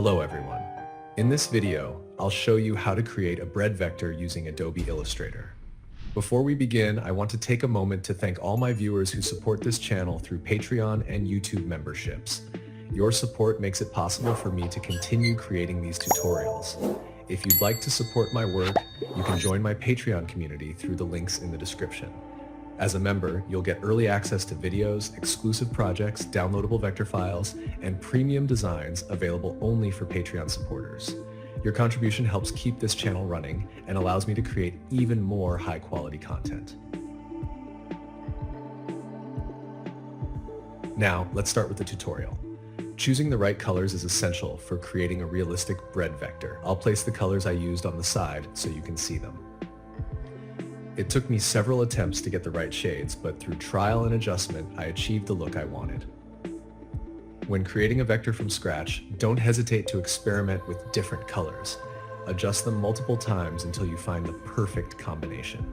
Hello everyone. In this video, I'll show you how to create a bread vector using Adobe Illustrator. Before we begin, I want to take a moment to thank all my viewers who support this channel through Patreon and YouTube memberships. Your support makes it possible for me to continue creating these tutorials. If you'd like to support my work, you can join my Patreon community through the links in the description. As a member, you'll get early access to videos, exclusive projects, downloadable vector files, and premium designs available only for Patreon supporters. Your contribution helps keep this channel running and allows me to create even more high-quality content. Now, let's start with the tutorial. Choosing the right colors is essential for creating a realistic bread vector. I'll place the colors I used on the side so you can see them. It took me several attempts to get the right shades, but through trial and adjustment, I achieved the look I wanted. When creating a vector from scratch, don't hesitate to experiment with different colors. Adjust them multiple times until you find the perfect combination.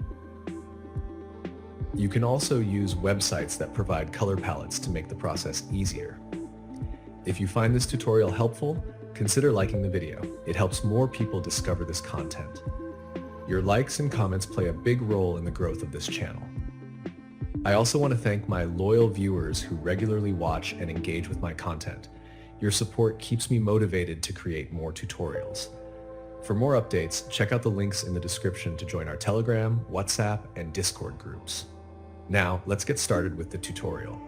You can also use websites that provide color palettes to make the process easier. If you find this tutorial helpful, consider liking the video. It helps more people discover this content. Your likes and comments play a big role in the growth of this channel. I also want to thank my loyal viewers who regularly watch and engage with my content. Your support keeps me motivated to create more tutorials. For more updates, check out the links in the description to join our Telegram, WhatsApp, and Discord groups. Now, let's get started with the tutorial.